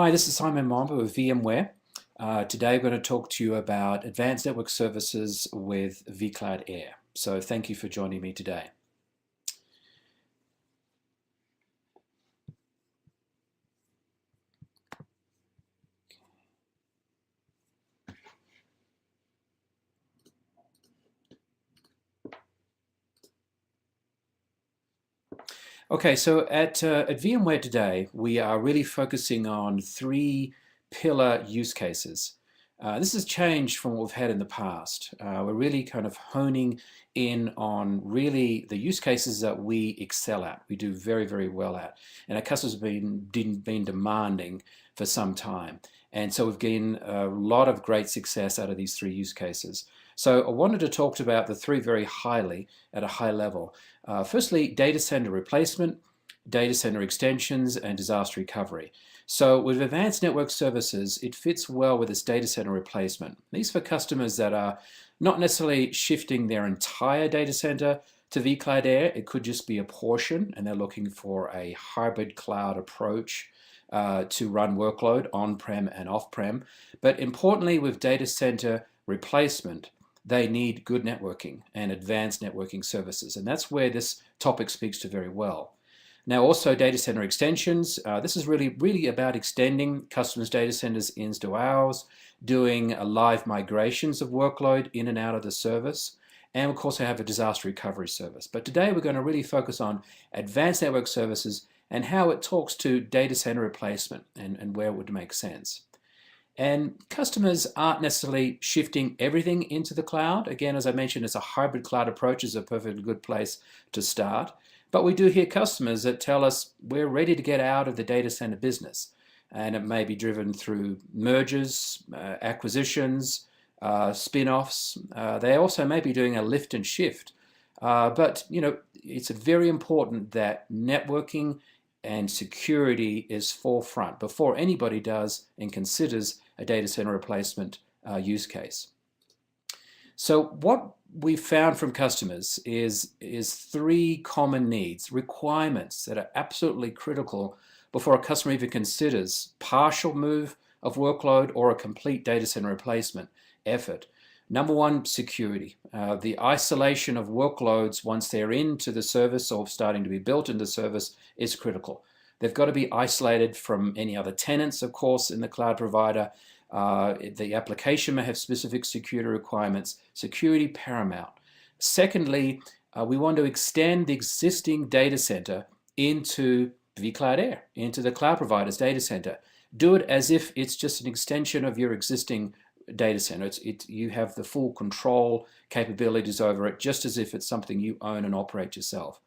Hi, this is Simon Momba with VMware. Today I'm going to talk to you about advanced network services with vCloud Air. So thank you for joining me today. Okay, so at VMware today, we are really focusing on three pillar use cases. This has changed from what we've had in the past. We're really kind of honing in on really the use cases that we excel at, we do very, very well at, and our customers have been demanding for some time. And so we've gained a lot of great success out of these three use cases. So I wanted to talk about the three very highly at a high level. Firstly, data center replacement, data center extensions, and disaster recovery. So with advanced network services, it fits well with this data center replacement. These for customers that are not necessarily shifting their entire data center to vCloud Air. It could just be a portion, and they're looking for a hybrid cloud approach to run workload on-prem and off-prem. But importantly, with data center replacement, they need good networking and advanced networking services. And that's where this topic speaks to very well. Now also data center extensions. This is really about extending customers' data centers into ours, doing live migrations of workload in and out of the service. And of course I have a disaster recovery service. But today we're going to really focus on advanced network services and how it talks to data center replacement and where it would make sense. And customers aren't necessarily shifting everything into the cloud. Again, as I mentioned, it's a hybrid cloud approach is a perfectly good place to start. But we do hear customers that tell us we're ready to get out of the data center business. And it may be driven through mergers, acquisitions, spin-offs. They also may be doing a lift and shift. But it's very important that networking and security is forefront before anybody does and considers a data center replacement use case. So what we found from customers is three common needs, requirements that are absolutely critical before a customer even considers partial move of workload or a complete data center replacement effort. Number one, security. The isolation of workloads once they're into the service or starting to be built into the service is critical. They've got to be isolated from any other tenants, of course, in the cloud provider. The application may have specific security requirements. Security paramount. Secondly, we want to extend the existing data center into vCloud Air, into the cloud provider's data center. Do it as if it's just an extension of your existing data center. You have the full control capabilities over it, just as if it's something you own and operate yourself.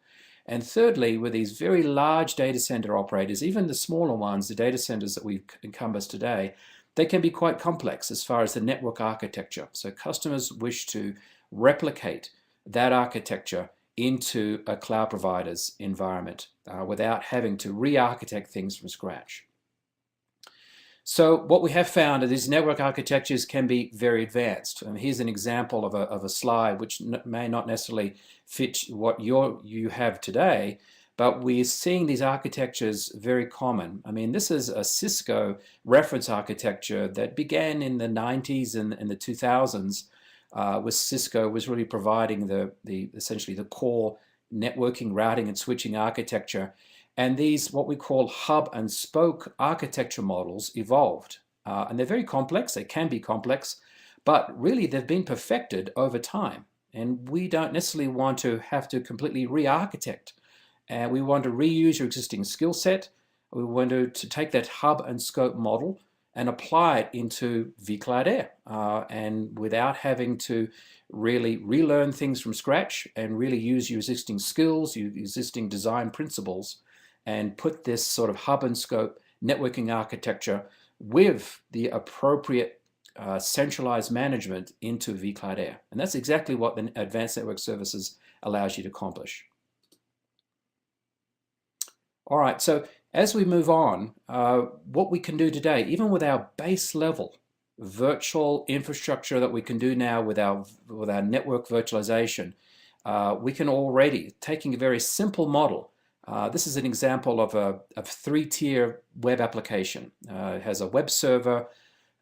And thirdly, with these very large data center operators, even the smaller ones, the data centers that we encompass today, they can be quite complex as far as the network architecture. So customers wish to replicate that architecture into a cloud provider's environment without having to re-architect things from scratch. So what we have found are these network architectures can be very advanced. And here's an example of a slide which may not necessarily fit what you have today, but we're seeing these architectures very common. I mean, this is a Cisco reference architecture that began in the 90s and the 2000s, with Cisco was really providing essentially the core networking, routing, and switching architecture. And these, what we call hub and spoke architecture models, evolved. And they're very complex, they can be complex, but really they've been perfected over time. And we don't necessarily want to have to completely re-architect. And we want to reuse your existing skill set. We want to take that hub and scope model and apply it into vCloud Air. And without having to really relearn things from scratch and really use your existing skills, your existing design principles, and put this sort of hub and scope networking architecture with the appropriate centralized management into vCloud Air. And that's exactly what the Advanced Network Services allows you to accomplish. All right, so as we move on, what we can do today, even with our base level virtual infrastructure that we can do now with our network virtualization, we can already, taking a very simple model, This is an example of a three-tier web application. It has a web server,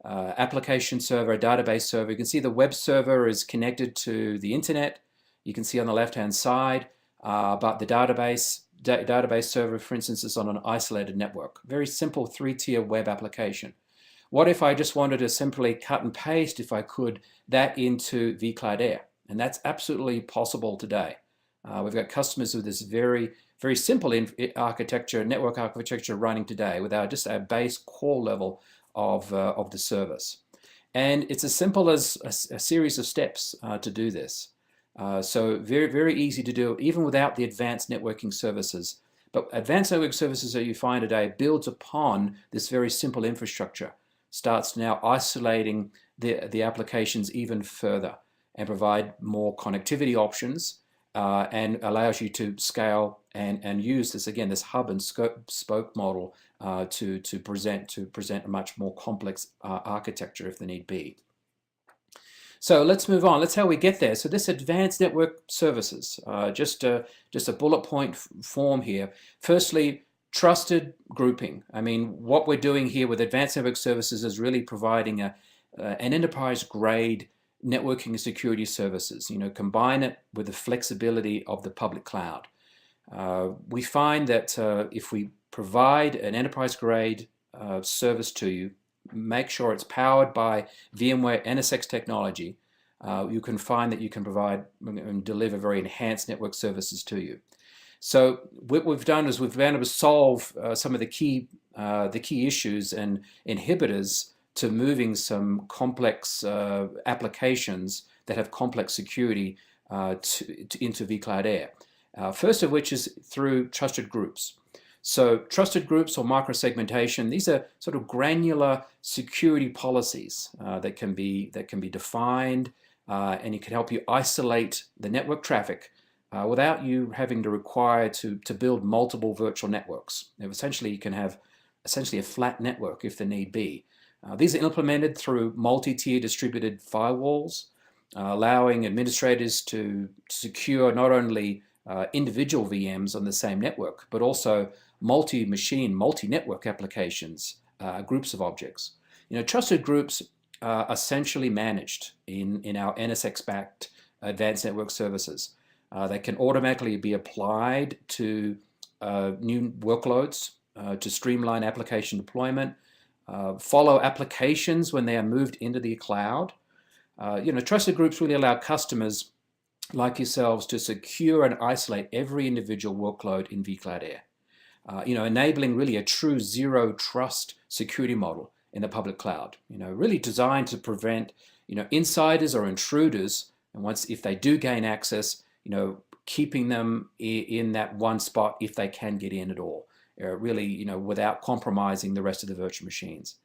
application server, a database server. You can see the web server is connected to the internet. You can see on the left-hand side, but the database server, for instance, is on an isolated network. Very simple three-tier web application. What if I just wanted to simply cut and paste, if I could, that into vCloud Air? And that's absolutely possible today. We've got customers with this very simple architecture, network architecture running today without just a base core level of the service. And it's as simple as a series of steps to do this. So very easy to do, even without the advanced networking services. But advanced network services that you find today builds upon this very simple infrastructure, starts now isolating the applications even further and provide more connectivity options, and allows you to scale and use this, again, this hub and spoke model to present a much more complex architecture if the need be. So let's move on. Let's how we get there. So this advanced network services, just a bullet point form here. Firstly, trusted grouping. I mean, what we're doing here with advanced network services is really providing an enterprise grade networking and security services. Combine it with the flexibility of the public cloud. We find that if we provide an enterprise grade service to you, make sure it's powered by VMware NSX technology, you can find that you can provide and deliver very enhanced network services to you. So what we've done is we've been able to solve some of the key issues and inhibitors to moving some complex applications that have complex security into vCloud Air. First of which is through trusted groups. So trusted groups or microsegmentation, these are sort of granular security policies that can be defined, and it can help you isolate the network traffic without you having to require to build multiple virtual networks. Essentially, you can have a flat network if the need be. These are implemented through multi-tier distributed firewalls, allowing administrators to secure not only individual VMs on the same network, but also multi-machine, multi-network applications, groups of objects. Trusted groups are essentially managed in our NSX-backed advanced network services. They can automatically be applied to new workloads to streamline application deployment, follow applications when they are moved into the cloud. Trusted groups really allow customers like yourselves to secure and isolate every individual workload in vCloud Air, enabling really a true zero trust security model in the public cloud, really designed to prevent, insiders or intruders, and if they do gain access, keeping them in that one spot if they can get in at all, really, without compromising the rest of the virtual machines.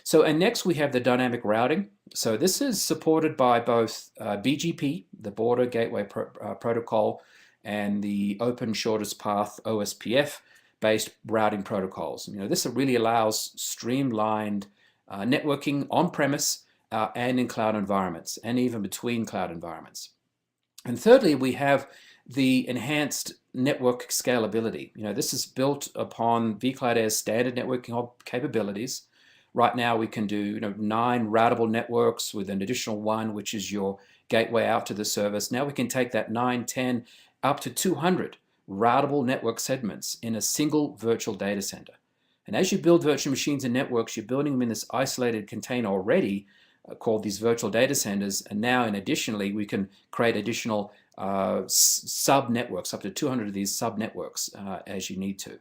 So, and next we have the dynamic routing. So this is supported by both BGP, the Border Gateway Protocol, and the Open Shortest Path OSPF based routing protocols. This really allows streamlined networking on-premise and in cloud environments, and even between cloud environments. And thirdly, we have the enhanced network scalability. This is built upon vCloud Air's standard networking capabilities. Right now, we can do 9 routable networks with an additional 1, which is your gateway out to the service. Now we can take that 9, 10, up to 200 routable network segments in a single virtual data center. And as you build virtual machines and networks, you're building them in this isolated container already called these virtual data centers. And now, additionally, we can create additional sub-networks, up to 200 of these sub-networks as you need to.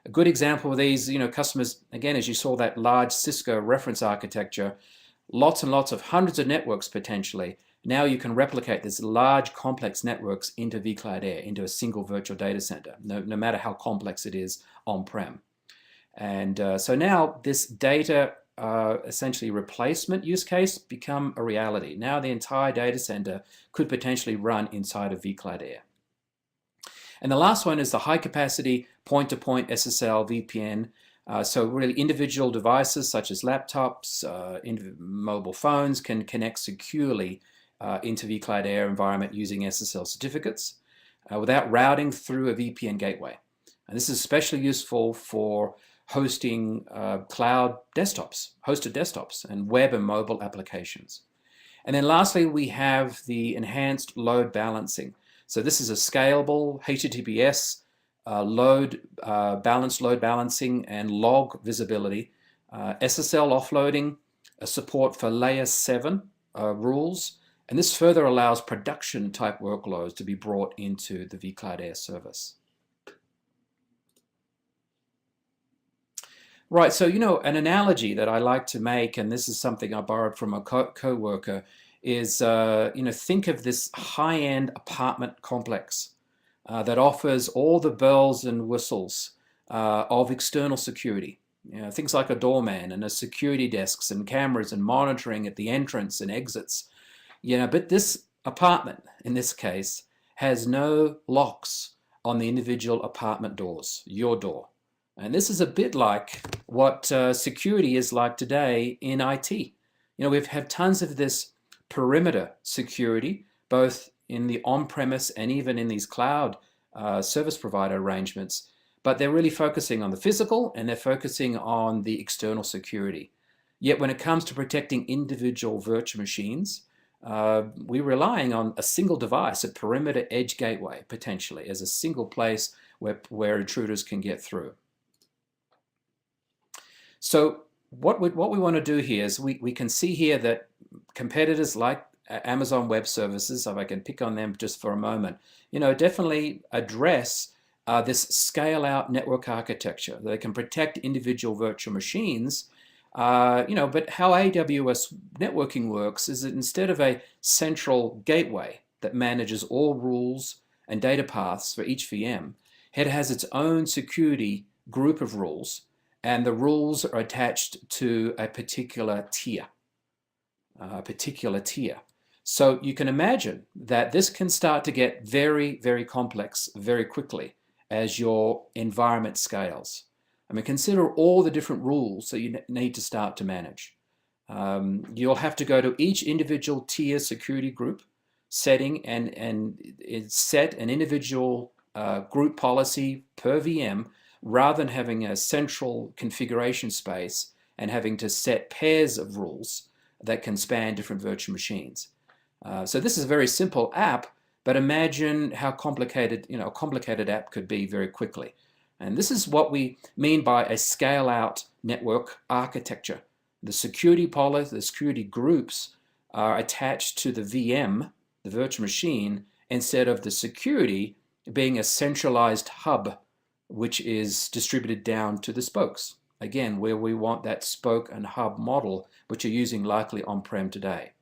A good example of these, customers, again, as you saw that large Cisco reference architecture, lots and lots of hundreds of networks potentially. Now you can replicate this large complex networks into vCloud Air, into a single virtual data center, no matter how complex it is on-prem. And so now this data essentially replacement use case become a reality. Now the entire data center could potentially run inside of vCloud Air. And the last one is the high capacity point-to-point SSL VPN. So really individual devices such as laptops, mobile phones can connect securely into vCloud Air environment using SSL certificates without routing through a VPN gateway. And this is especially useful for hosting cloud desktops, hosted desktops, and web and mobile applications. And then lastly, we have the enhanced load balancing. So this is a scalable HTTPS balanced load balancing and log visibility, SSL offloading, a support for layer 7 rules, and this further allows production type workloads to be brought into the vCloud Air service. Right, so an analogy that I like to make, and this is something I borrowed from a co-worker, is think of this high-end apartment complex that offers all the bells and whistles of external security. Things like a doorman and a security desks and cameras and monitoring at the entrance and exits. But this apartment, in this case, has no locks on the individual apartment doors, your door. And this is a bit like what security is like today in IT. We've had tons of this perimeter security, both in the on-premise and even in these cloud service provider arrangements, but they're really focusing on the physical and they're focusing on the external security. Yet when it comes to protecting individual virtual machines, we're relying on a single device, a perimeter edge gateway, potentially, as a single place where intruders can get through. So what we want to do here is we can see here that competitors like Amazon Web Services, if I can pick on them just for a moment, definitely address this scale-out network architecture. They can protect individual virtual machines, but how AWS networking works is that instead of a central gateway that manages all rules and data paths for each VM, it has its own security group of rules, and the rules are attached to a particular tier. So you can imagine that this can start to get very, very complex very quickly as your environment scales. I mean, consider all the different rules that you need to start to manage. You'll have to go to each individual tier security group setting and set an individual group policy per VM, rather than having a central configuration space and having to set pairs of rules that can span different virtual machines. So this is a very simple app, but imagine how complicated, a complicated app could be very quickly. And this is what we mean by a scale-out network architecture. The security policy, the security groups are attached to the VM, the virtual machine, instead of the security being a centralized hub which is distributed down to the spokes. Again, where we want that spoke and hub model, which you're using likely on-prem today.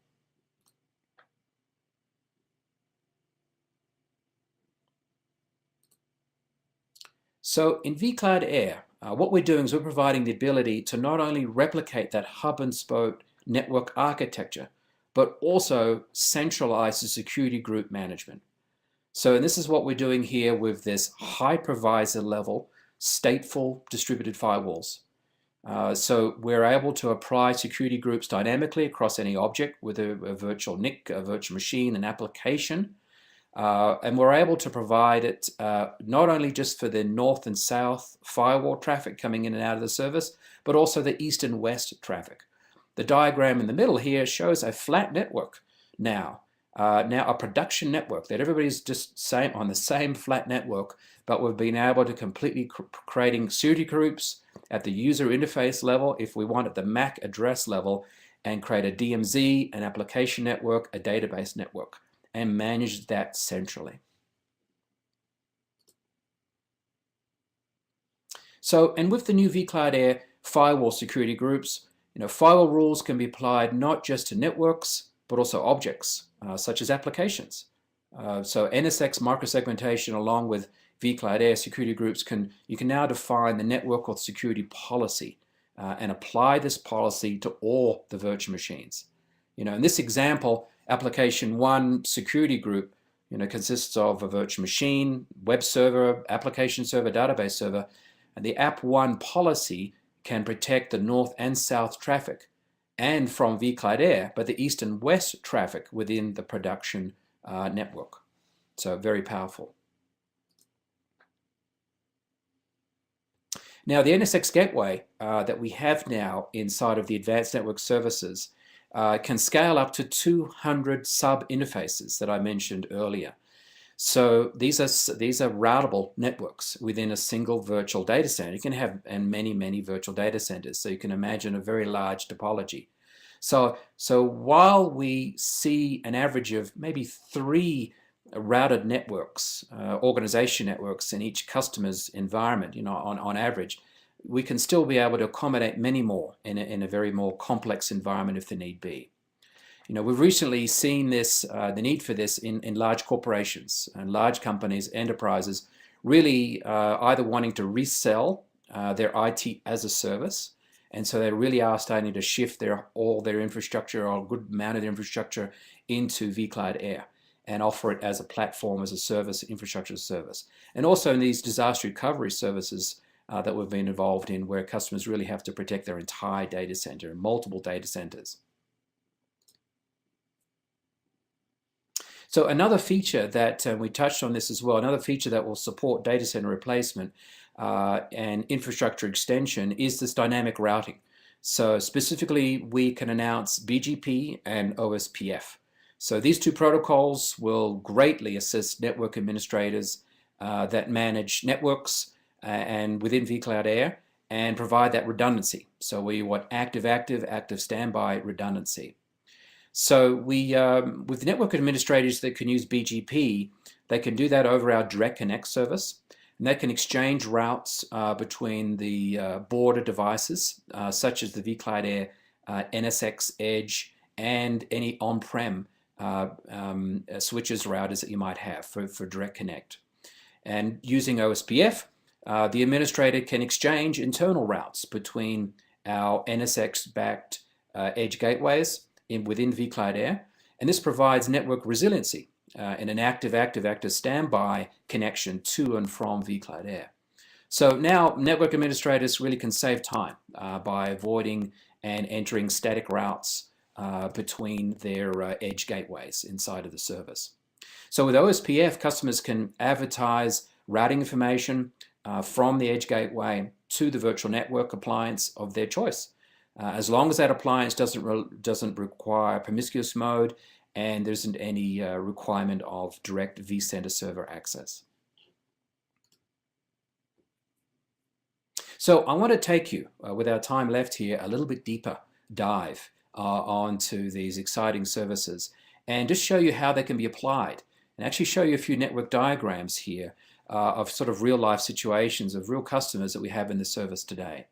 So in vCloud Air, what we're doing is we're providing the ability to not only replicate that hub and spoke network architecture, but also centralize the security group management. So and this is what we're doing here with this hypervisor level stateful distributed firewalls. So we're able to apply security groups dynamically across any object with a virtual NIC, a virtual machine, an application. And we're able to provide it not only just for the north and south firewall traffic coming in and out of the service, but also the east and west traffic. The diagram in the middle here shows a flat network now. Now a production network that everybody's just on the same flat network, but we've been able to completely creating security groups at the user interface level, if we want at the MAC address level, and create a DMZ, an application network, a database network, and manage that centrally. So, and with the new vCloud Air firewall security groups, firewall rules can be applied not just to networks, but also objects, such as applications. So NSX microsegmentation along with vCloud Air security groups you can now define the network or security policy and apply this policy to all the virtual machines. In this example, application 1 security group consists of a virtual machine, web server, application server, database server, and the app 1 policy can protect the north and south traffic and from vCloud Air, but the east and west traffic within the production network. So very powerful. Now, the NSX gateway that we have now inside of the Advanced Network Services can scale up to 200 sub-interfaces that I mentioned earlier. So these are routable networks within a single virtual data center. You can have many virtual data centers. So you can imagine a very large topology. So while we see an average of maybe 3 routed networks, organization networks in each customer's environment, on average, we can still be able to accommodate many more in a very more complex environment if the need be. We've recently seen this, the need for this in large corporations and large companies, enterprises, really either wanting to resell their IT as a service. And so they really are starting to shift all their infrastructure, or a good amount of their infrastructure, into vCloud Air and offer it as a platform, as a service, infrastructure service. And also in these disaster recovery services that we've been involved in, where customers really have to protect their entire data center, multiple data centers. So another feature that we touched on this as well, another feature that will support data center replacement and infrastructure extension is this dynamic routing. So specifically, we can announce BGP and OSPF. So these two protocols will greatly assist network administrators that manage networks and within vCloud Air, and provide that redundancy. So we want active standby redundancy. So with network administrators that can use BGP, they can do that over our Direct Connect service, and they can exchange routes between the border devices, such as the vCloud Air NSX Edge and any on-prem switches, routers that you might have for Direct Connect. And using OSPF, the administrator can exchange internal routes between our NSX-backed edge gateways within vCloud Air, and this provides network resiliency in an active standby connection to and from vCloud Air. So now network administrators really can save time by avoiding and entering static routes between their edge gateways inside of the service. So with OSPF, customers can advertise routing information from the edge gateway to the virtual network appliance of their choice. As long as that appliance doesn't require promiscuous mode and there isn't any requirement of direct vCenter server access. So I want to take you, with our time left here, a little bit deeper dive onto these exciting services and just show you how they can be applied, and actually show you a few network diagrams here of sort of real life situations of real customers that we have in the service today.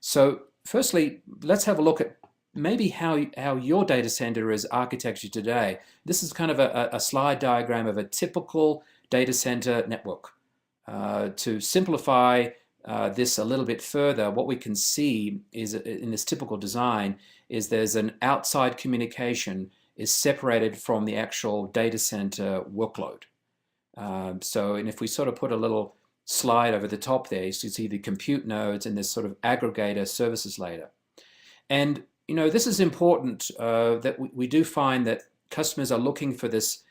So firstly, let's have a look at maybe how your data center is architectured today. This is kind of a slide diagram of a typical data center network. To simplify this a little bit further, what we can see is in this typical design is there's an outside communication is separated from the actual data center workload. And if we sort of put a little slide over the top there, you see the compute nodes and this sort of aggregator services layer. And this is important that we do find that customers are looking for this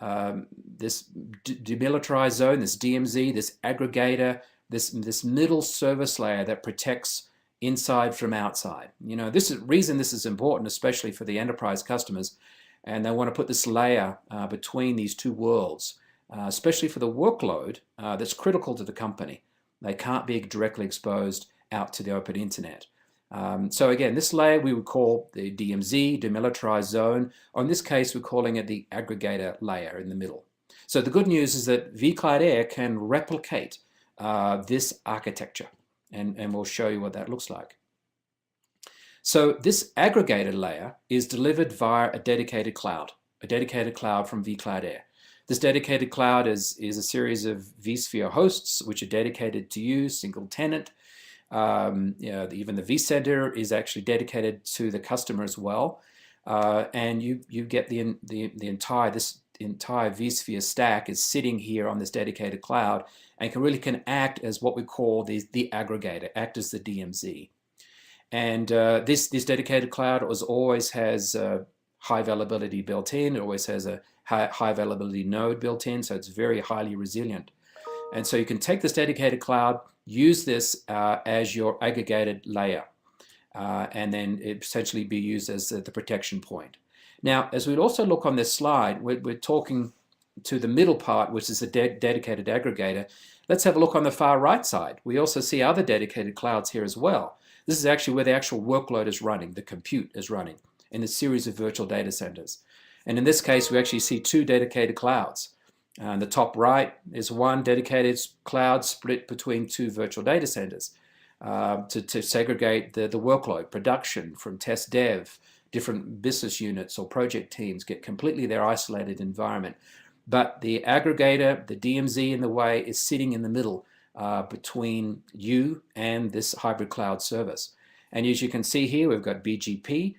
demilitarized zone, this DMZ, this aggregator, this middle service layer that protects inside from outside. Reason this is important, especially for the enterprise customers, and they want to put this layer between these two worlds. Especially for the workload that's critical to the company. They can't be directly exposed out to the open internet. So again, this layer we would call the DMZ, demilitarized zone, or in this case we're calling it the aggregator layer in the middle. So the good news is that vCloud Air can replicate this architecture, and we'll show you what that looks like. So this aggregator layer is delivered via a dedicated cloud from vCloud Air. This dedicated cloud is a series of vSphere hosts which are dedicated to you, single tenant. Even the vCenter is actually dedicated to the customer as well, and you get the entire vSphere stack is sitting here on this dedicated cloud and can act as what we call the aggregator, act as the DMZ. And this dedicated cloud always has high availability built in. It always has a high availability node built in, so it's very highly resilient. And so you can take this dedicated cloud, use this as your aggregated layer, and then it essentially be used as the protection point. Now, as we'd also look on this slide, we're talking to the middle part, which is a dedicated aggregator. Let's have a look on the far right side. We also see other dedicated clouds here as well. This is actually where the actual workload is running, the compute is running in a series of virtual data centers. And in this case, we actually see two dedicated clouds. On the top right is one dedicated cloud split between two virtual data centers to segregate the workload, production from test dev, different business units or project teams get completely their isolated environment. But the aggregator, the DMZ in the way, is sitting in the middle between you and this hybrid cloud service. And as you can see here, we've got BGP,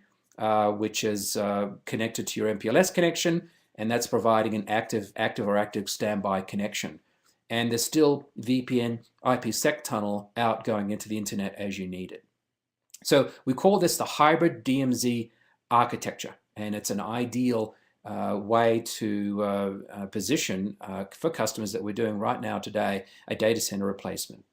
which is connected to your MPLS connection, and that's providing an active standby connection. And there's still VPN IPsec tunnel out going into the internet as you need it. So we call this the hybrid DMZ architecture, and it's an ideal way to position for customers that we're doing right now today a data center replacement.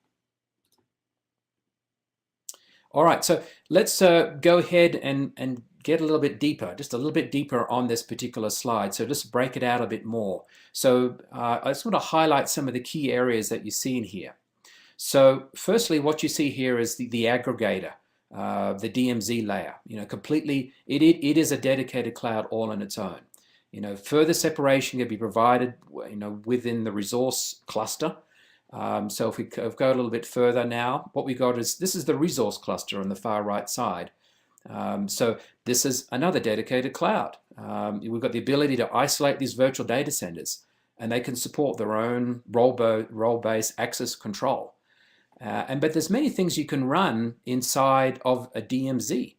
All right, so let's go ahead and get a little bit deeper, just a little bit deeper on this particular slide. So just break it out a bit more. So I just want to highlight some of the key areas that you see in here. So firstly, what you see here is the aggregator, the DMZ layer. You know, completely, it is a dedicated cloud all on its own. You know, further separation can be provided, you know, within the resource cluster. So if we go a little bit further now, what we got is, this is the resource cluster on the far right side. So this is another dedicated cloud. We've got the ability to isolate these virtual data centers, and they can support their own role-based access control. But there's many things you can run inside of a DMZ.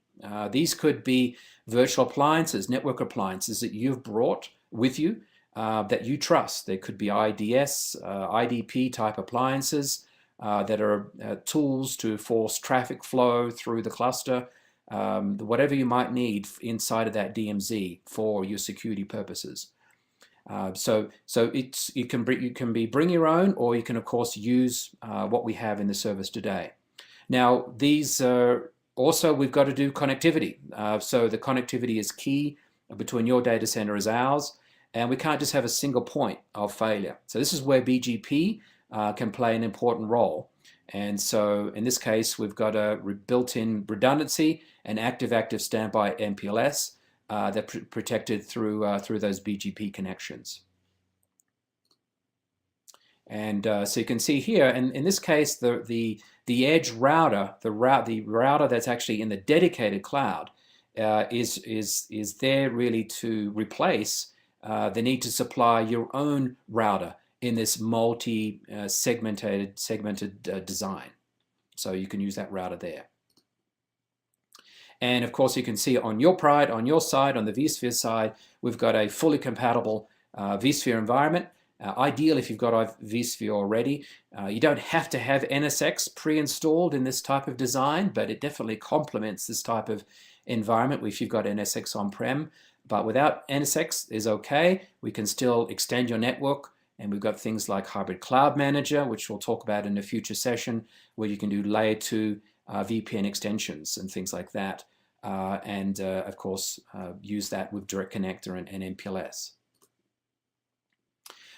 These could be virtual appliances, network appliances that you've brought with you that you trust. They could be IDS, IDP type appliances that are tools to force traffic flow through the cluster, whatever you might need inside of that DMZ for your security purposes. So you can bring your own, or you can of course use what we have in the service today. Now these also, we've got to do connectivity. So the connectivity is key between your data center as ours, and we can't just have a single point of failure. So this is where BGP can play an important role. And so in this case, we've got a built-in redundancy and active standby MPLS that protected through those BGP connections. And so you can see here, and in this case, the edge router, the router that's actually in the dedicated cloud, is there really to replace the need to supply your own router in this segmented design. So you can use that router there. And of course, you can see on your side, on the vSphere side, we've got a fully compatible vSphere environment. Ideal if you've got vSphere already. You don't have to have NSX pre-installed in this type of design, but it definitely complements this type of environment if you've got NSX on-prem. But without NSX is okay. We can still extend your network, and we've got things like Hybrid Cloud Manager, which we'll talk about in a future session, where you can do layer 2 VPN extensions and things like that. Of course, use that with Direct Connector and MPLS.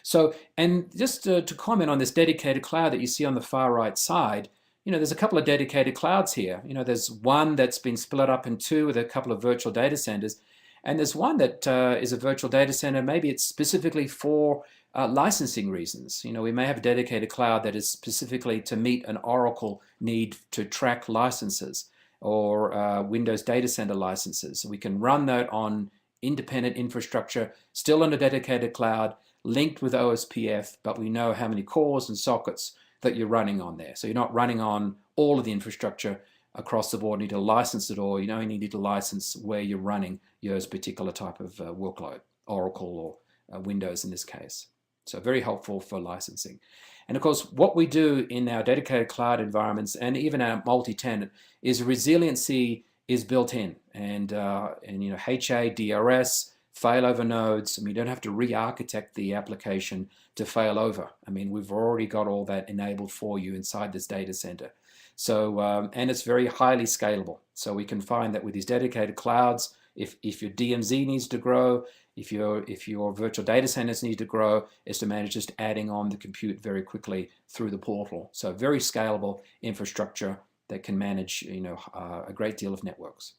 So, and just to comment on this dedicated cloud that you see on the far right side, you know, there's a couple of dedicated clouds here. You know, there's one that's been split up in two with a couple of virtual data centers, and there's one that is a virtual data center. Maybe it's specifically for licensing reasons. You know, we may have a dedicated cloud that is specifically to meet an Oracle need to track licenses, or Windows data center licenses. We can run that on independent infrastructure, still on a dedicated cloud, linked with OSPF, but we know how many cores and sockets that you're running on there. So you're not running on all of the infrastructure across the board. You need to license it all. You only need to license where you're running your particular type of workload, Oracle or Windows in this case. So very helpful for licensing. And of course, what we do in our dedicated cloud environments and even our multi-tenant is resiliency is built in, and you know, HA, DRS, failover nodes. I mean, you don't have to re-architect the application to fail over. I mean, we've already got all that enabled for you inside this data center. So, and it's very highly scalable. So we can find that with these dedicated clouds, if your DMZ needs to grow, if your virtual data centers need to grow, is to manage just adding on the compute very quickly through the portal. So very scalable infrastructure that can manage, a great deal of networks.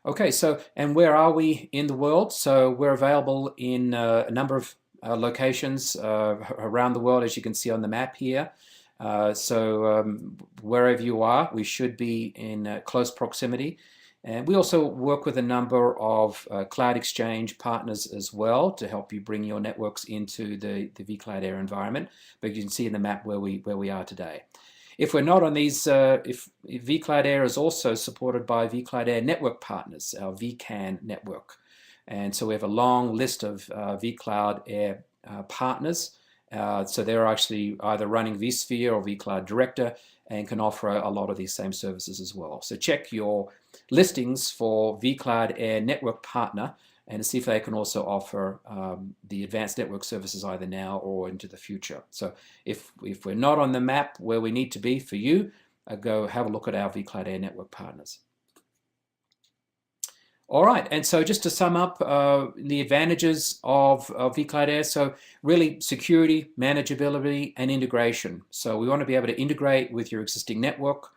Okay, so, and where are we in the world? So we're available in a number of locations around the world, as you can see on the map here. Wherever you are, we should be in close proximity. And we also work with a number of Cloud Exchange partners as well to help you bring your networks into the vCloud Air environment. But you can see in the map where we are today. If we're not on these, if vCloud Air is also supported by vCloud Air network partners, our vCAN network. And so we have a long list of vCloud Air partners. So they're actually either running vSphere or vCloud Director and can offer a lot of these same services as well. So check your listings for vCloud Air network partner and see if they can also offer the advanced network services either now or into the future. So if we're not on the map where we need to be for you, go have a look at our vCloud Air network partners. All right, and so just to sum up the advantages of vCloud Air, so really security, manageability, and integration. So we want to be able to integrate with your existing network,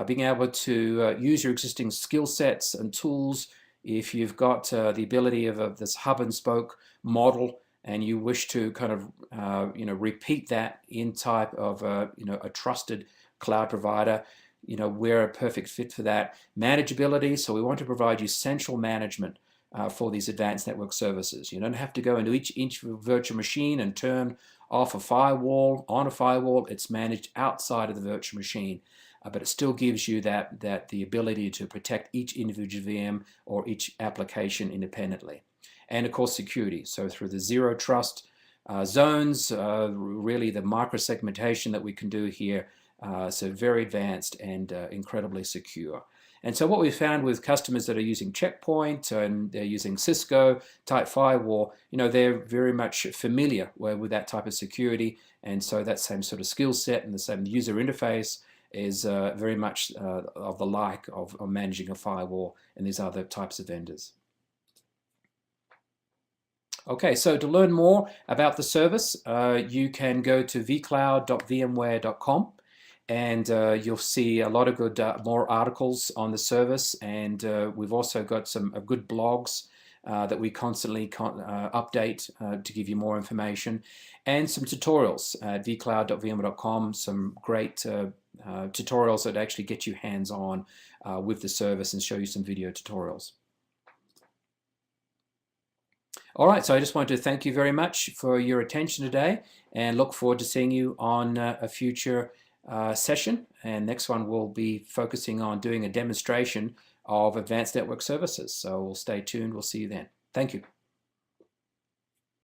being able to use your existing skill sets and tools. If you've got the ability of this hub and spoke model and you wish to kind of repeat that in type of a trusted cloud provider, we're a perfect fit for that. Manageability, so we want to provide you central management for these advanced network services. You don't have to go into each virtual machine and turn off a firewall, on a firewall. It's managed outside of the virtual machine. But it still gives you the ability to protect each individual VM or each application independently. And of course, security. So through the zero trust zones, really the micro-segmentation that we can do here, so very advanced and incredibly secure. And so what we found with customers that are using Checkpoint and they're using Cisco type firewall, they're very much familiar with that type of security. And so that same sort of skill set and the same user interface is very much of the like of managing a firewall and these other types of vendors. Okay, so to learn more about the service, you can go to vcloud.vmware.com and you'll see a lot of good more articles on the service, and we've also got some good blogs that we constantly update to give you more information, and some tutorials at vcloud.vmware.com, some great tutorials that actually get you hands-on with the service and show you some video tutorials. All right, so I just want to thank you very much for your attention today and look forward to seeing you on a future session. And next one we'll be focusing on doing a demonstration of advanced network services. So we'll stay tuned. We'll see you then. Thank you.